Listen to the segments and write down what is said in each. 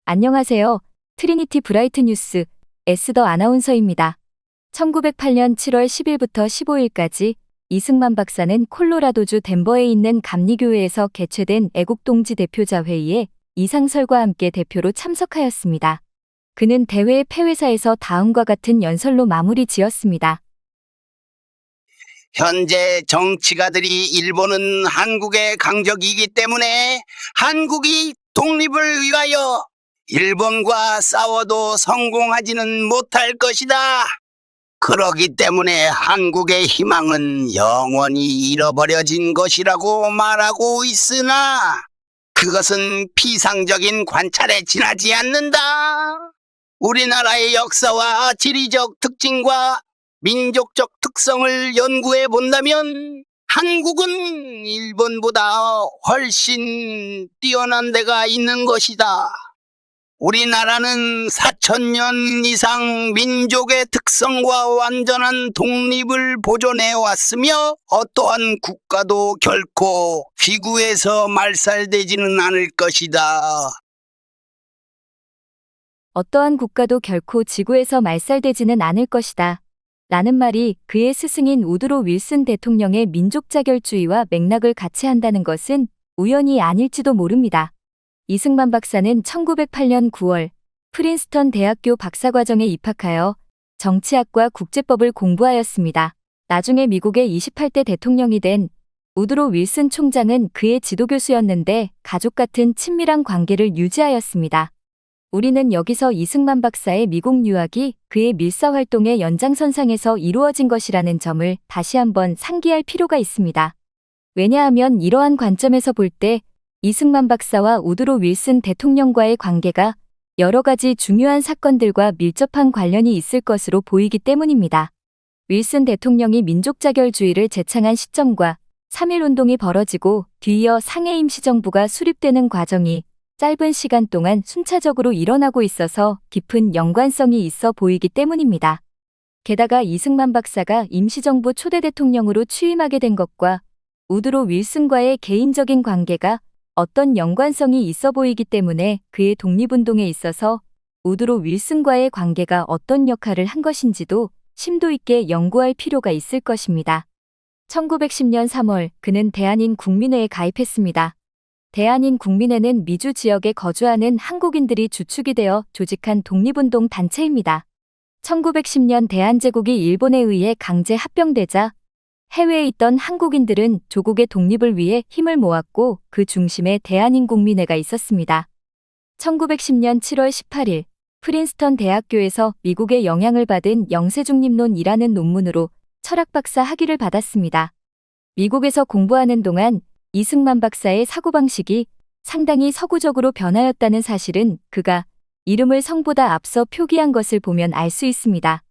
안녕하세요. 트리니티 브라이트 뉴스 에스더 아나운서입니다. 1908년 7월 10일부터 15일까지 이승만 박사는 콜로라도주 덴버에 있는 감리교회에서 개최된 애국동지 대표자 회의에 이상설과 함께 대표로 참석하였습니다. 그는 대회의 폐회사에서 다음과 같은 연설로 마무리 지었습니다. 현재 정치가들이 일본은 한국의 강적이기 때문에 한국이 독립을 위하여 일본과 싸워도 성공하지는 못할 것이다. 그러기 때문에 한국의 희망은 영원히 잃어버려진 것이라고 말하고 있으나 그것은 피상적인 관찰에 지나지 않는다. 우리나라의 역사와 지리적 특징과 민족적 특성을 연구해 본다면 한국은 일본보다 훨씬 뛰어난 데가 있는 것이다. 우리나라는 4,000년 이상 민족의 특성과 완전한 독립을 보존해 왔으며 어떠한 국가도 결코 기구에서 말살되지는 않을 것이다. 어떠한 국가도 결코 지구에서 말살되지는 않을 것이다. 라는 말이 그의 스승인 우드로 윌슨 대통령의 민족 자결주의와 맥락을 같이 한다는 것은 우연이 아닐지도 모릅니다. 이승만 박사는 1908년 9월 프린스턴 대학교 박사과정에 입학하여 정치학과 국제법을 공부하였습니다. 나중에 미국의 28대 대통령이 된 우드로 윌슨 총장은 그의 지도교수였는데 가족 같은 친밀한 관계를 유지하였습니다. 우리는 여기서 이승만 박사의 미국 유학이 그의 밀사활동의 연장선상에서 이루어진 것이라는 점을 다시 한번 상기할 필요가 있습니다. 왜냐하면 이러한 관점에서 볼 때 이승만 박사와 우드로 윌슨 대통령과의 관계가 여러 가지 중요한 사건들과 밀접한 관련이 있을 것으로 보이기 때문입니다. 윌슨 대통령이 민족자결주의를 제창한 시점과 3.1운동이 벌어지고 뒤이어 상해 임시정부가 수립되는 과정이 짧은 시간 동안 순차적으로 일어나고 있어서 깊은 연관성이 있어 보이기 때문입니다. 게다가 이승만 박사가 임시정부 초대 대통령으로 취임하게 된 것과 우드로 윌슨과의 개인적인 관계가 어떤 연관성이 있어 보이기 때문에 그의 독립운동에 있어서 우드로 윌슨과의 관계가 어떤 역할을 한 것인지도 심도 있게 연구할 필요가 있을 것입니다. 1910년 3월 그는 대한인국민회에 가입했습니다. 대한인국민회는 미주 지역에 거주하는 한국인들이 주축이 되어 조직한 독립운동 단체입니다. 1910년 대한제국이 일본에 의해 강제 합병되자 해외에 있던 한국인들은 조국의 독립을 위해 힘을 모았고 그 중심에 대한인국민회가 있었습니다. 1910년 7월 18일 프린스턴 대학교에서 미국의 영향을 받은 영세중립론이라는 논문으로 철학박사 학위를 받았습니다. 미국에서 공부하는 동안 이승만 박사의 사고방식이 상당히 서구적으로 변하였다는 사실은 그가 이름을 성보다 앞서 표기한 것을 보면 알 수 있습니다.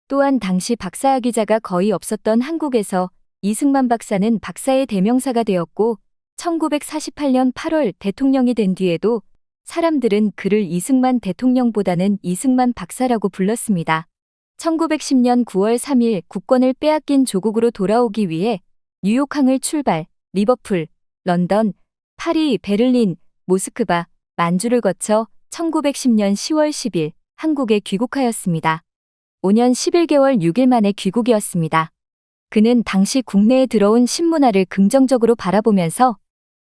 또한 당시 박사학위자가 거의 없었던 한국에서 이승만 박사는 박사의 대명사가 되었고 1948년 8월 대통령이 된 뒤에도 사람들은 그를 이승만 대통령보다는 이승만 박사라고 불렀습니다. 1910년 9월 3일 국권을 빼앗긴 조국으로 돌아오기 위해 뉴욕항을 출발, 리버풀, 런던, 파리, 베를린, 모스크바, 만주를 거쳐 1910년 10월 10일 한국에 귀국하였습니다. 5년 11개월 6일 만에 귀국이었습니다. 그는 당시 국내에 들어온 신문화를 긍정적으로 바라보면서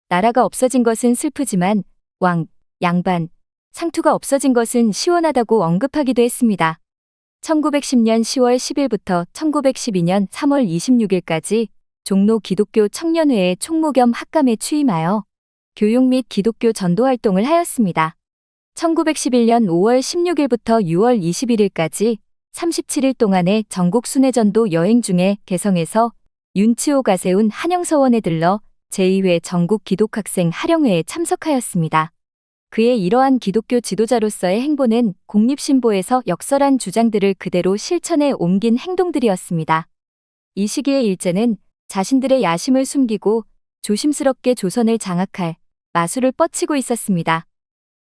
나라가 없어진 것은 슬프지만 왕, 양반, 상투가 없어진 것은 시원하다고 언급하기도 했습니다. 1910년 10월 10일부터 1912년 3월 26일까지 종로 기독교 청년회의 총무 겸 학감에 취임하여 교육 및 기독교 전도 활동을 하였습니다. 1911년 5월 16일부터 6월 21일까지 37일 동안의 전국 순회전도 여행 중에 개성에서 윤치호가 세운 한영서원에 들러 제2회 전국 기독학생 하령회에 참석하였습니다. 그의 이러한 기독교 지도자로서의 행보는 공립신보에서 역설한 주장들을 그대로 실천에 옮긴 행동들이었습니다. 이 시기의 일제는 자신들의 야심을 숨기고 조심스럽게 조선을 장악할 마술을 뻗치고 있었습니다.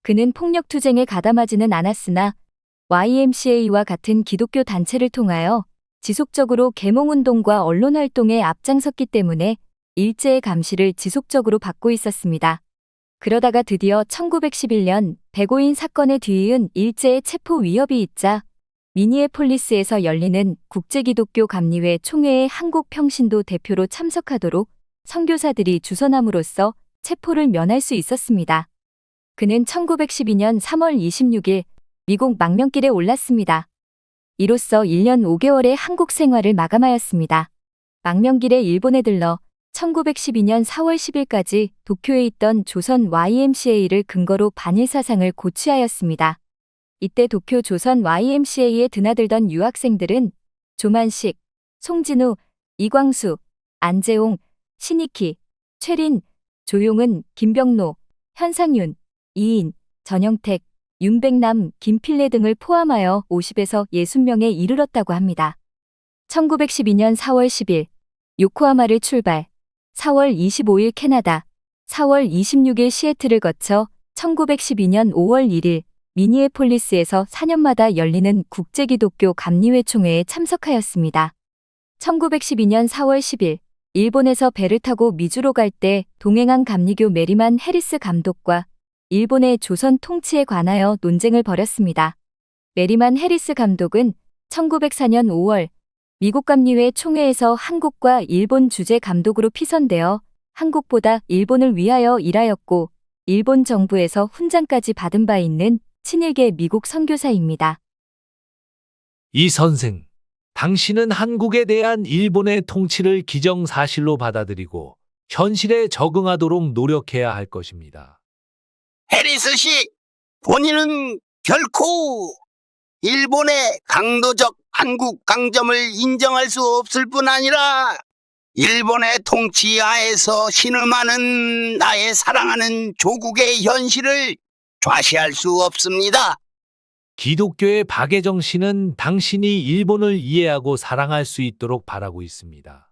그는 폭력투쟁에 가담하지는 않았으나 YMCA와 같은 기독교 단체를 통하여 지속적으로 계몽운동과 언론활동에 앞장섰기 때문에 일제의 감시를 지속적으로 받고 있었습니다. 그러다가 드디어 1911년 백오인 사건에 뒤이은 일제의 체포 위협이 있자 미니애폴리스에서 열리는 국제기독교 감리회 총회에 한국평신도 대표로 참석하도록 선교사들이 주선함으로써 체포를 면할 수 있었습니다. 그는 1912년 3월 26일 미국 망명길에 올랐습니다. 이로써 1년 5개월의 한국 생활을 마감하였습니다. 망명길에 일본에 들러 1912년 4월 10일까지 도쿄에 있던 조선 YMCA를 근거로 반일 사상을 고취하였습니다. 이때 도쿄 조선 YMCA에 드나들던 유학생들은 조만식, 송진우, 이광수, 안재홍, 신익희, 최린, 조용은, 김병로, 현상윤, 이인, 전영택, 윤백남, 김필래 등을 포함하여 50에서 60명에 이르렀다고 합니다. 1912년 4월 10일 요코하마를 출발, 4월 25일 캐나다, 4월 26일 시애틀을 거쳐 1912년 5월 1일 미니애폴리스에서 4년마다 열리는 국제기독교 감리회 총회에 참석하였습니다. 1912년 4월 10일 일본에서 배를 타고 미주로 갈 때 동행한 감리교 메리만 해리스 감독과 일본의 조선 통치에 관하여 논쟁을 벌였습니다. 메리만 해리스 감독은 1904년 5월 미국 감리회 총회에서 한국과 일본 주재 감독으로 피선되어 한국보다 일본을 위하여 일하였고 일본 정부에서 훈장까지 받은 바 있는 친일계 미국 선교사입니다. 이 선생, 당신은 한국에 대한 일본의 통치를 기정사실로 받아들이고 현실에 적응하도록 노력해야 할 것입니다. 해리스 씨, 본인은 결코 일본의 강도적 한국 강점을 인정할 수 없을 뿐 아니라 일본의 통치 하에서 신음하는 나의 사랑하는 조국의 현실을 좌시할 수 없습니다. 기독교의 박애정 씨는 당신이 일본을 이해하고 사랑할 수 있도록 바라고 있습니다.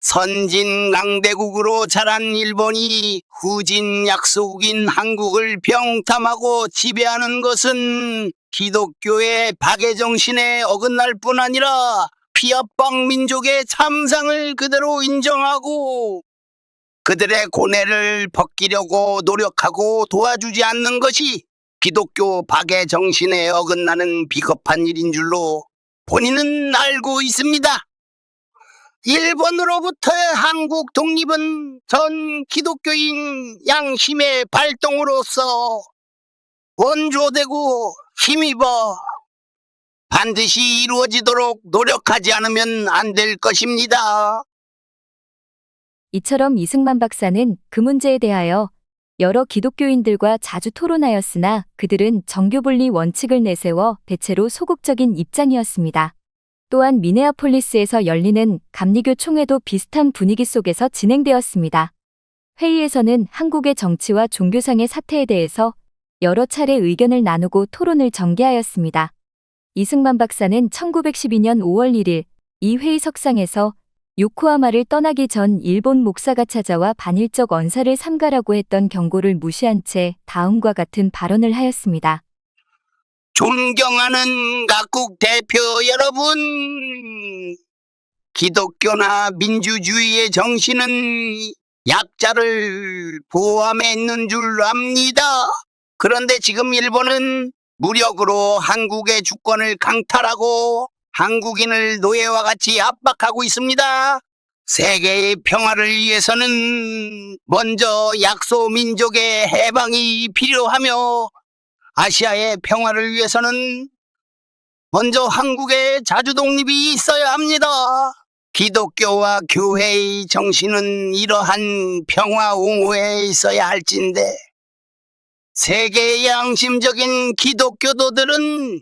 선진강대국으로 자란 일본이 후진 약소국인 한국을 병탐하고 지배하는 것은 기독교의 박애정신에 어긋날 뿐 아니라 피압방 민족의 참상을 그대로 인정하고 그들의 고뇌를 벗기려고 노력하고 도와주지 않는 것이 기독교 박애정신에 어긋나는 비겁한 일인 줄로 본인은 알고 있습니다. 일본으로부터의 한국 독립은 전 기독교인 양심의 발동으로서 원조되고 힘입어 반드시 이루어지도록 노력하지 않으면 안 될 것입니다. 이처럼 이승만 박사는 그 문제에 대하여 여러 기독교인들과 자주 토론하였으나 그들은 정교분리 원칙을 내세워 대체로 소극적인 입장이었습니다. 또한 미네아폴리스에서 열리는 감리교 총회도 비슷한 분위기 속에서 진행되었습니다. 회의에서는 한국의 정치와 종교상의 사태에 대해서 여러 차례 의견을 나누고 토론을 전개하였습니다. 이승만 박사는 1912년 5월 1일 이 회의석상에서 요코하마를 떠나기 전 일본 목사가 찾아와 반일적 언사를 삼가라고 했던 경고를 무시한 채 다음과 같은 발언을 하였습니다. 존경하는 각국 대표 여러분, 기독교나 민주주의의 정신은 약자를 보호함에 있는 줄 압니다. 그런데 지금 일본은 무력으로 한국의 주권을 강탈하고 한국인을 노예와 같이 압박하고 있습니다. 세계의 평화를 위해서는 먼저 약소 민족의 해방이 필요하며 아시아의 평화를 위해서는 먼저 한국의 자주독립이 있어야 합니다. 기독교와 교회의 정신은 이러한 평화 옹호에 있어야 할진데 세계의 양심적인 기독교도들은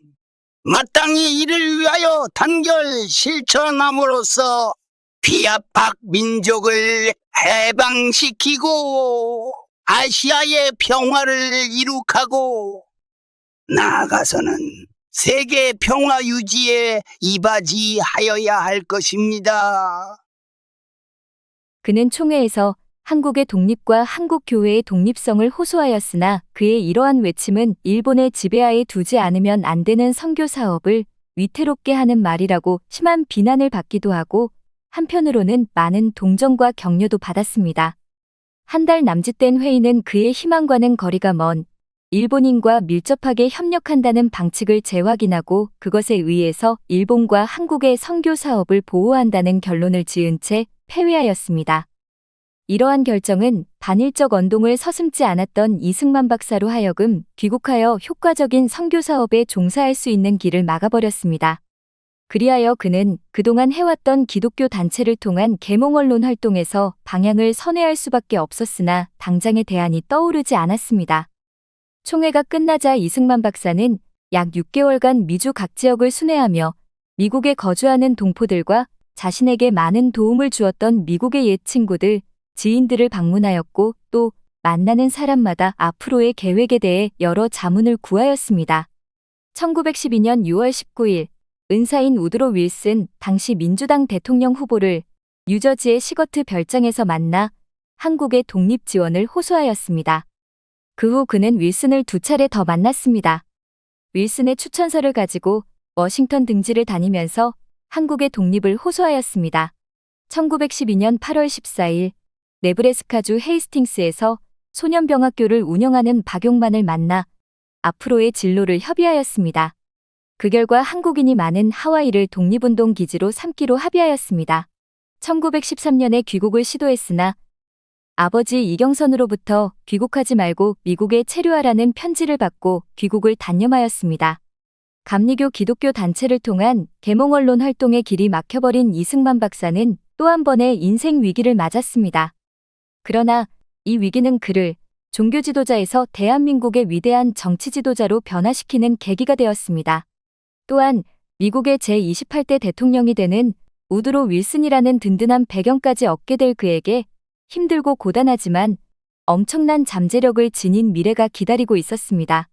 마땅히 이를 위하여 단결 실천함으로써 비압박 민족을 해방시키고 아시아의 평화를 이룩하고 나아가서는 세계 평화 유지에 이바지하여야 할 것입니다. 그는 총회에서 한국의 독립과 한국교회의 독립성을 호소하였으나 그의 이러한 외침은 일본의 지배하에 두지 않으면 안 되는 선교 사업을 위태롭게 하는 말이라고 심한 비난을 받기도 하고 한편으로는 많은 동정과 격려도 받았습니다. 한 달 남짓된 회의는 그의 희망과는 거리가 먼 일본인과 밀접하게 협력한다는 방침을 재확인하고 그것에 의해서 일본과 한국의 선교 사업을 보호한다는 결론을 지은 채 패회하였습니다. 이러한 결정은 반일적 언동을 서슴지 않았던 이승만 박사로 하여금 귀국하여 효과적인 선교 사업에 종사할 수 있는 길을 막아버렸습니다. 그리하여 그는 그동안 해왔던 기독교 단체를 통한 계몽 언론 활동에서 방향을 선회할 수밖에 없었으나 당장의 대안이 떠오르지 않았습니다. 총회가 끝나자 이승만 박사는 약 6개월간 미주 각 지역을 순회하며 미국에 거주하는 동포들과 자신에게 많은 도움을 주었던 미국의 옛 친구들, 지인들을 방문하였고 또 만나는 사람마다 앞으로의 계획에 대해 여러 자문을 구하였습니다. 1912년 6월 19일 은사인 우드로 윌슨 당시 민주당 대통령 후보를 뉴저지의 시거트 별장에서 만나 한국의 독립 지원을 호소하였습니다. 그 후 그는 윌슨을 2차례 더 만났습니다. 윌슨의 추천서를 가지고 워싱턴 등지를 다니면서 한국의 독립을 호소하였습니다. 1912년 8월 14일 네브래스카주 헤이스팅스에서 소년병학교를 운영하는 박용만을 만나 앞으로의 진로를 협의하였습니다. 그 결과 한국인이 많은 하와이를 독립운동 기지로 삼기로 합의하였습니다. 1913년에 귀국을 시도했으나 아버지 이경선으로부터 귀국하지 말고 미국에 체류하라는 편지를 받고 귀국을 단념하였습니다. 감리교 기독교 단체를 통한 계몽 언론 활동의 길이 막혀버린 이승만 박사는 또 한 번의 인생 위기를 맞았습니다. 그러나 이 위기는 그를 종교 지도자에서 대한민국의 위대한 정치 지도자로 변화시키는 계기가 되었습니다. 또한 미국의 제28대 대통령이 되는 우드로 윌슨이라는 든든한 배경까지 얻게 될 그에게 힘들고 고단하지만 엄청난 잠재력을 지닌 미래가 기다리고 있었습니다.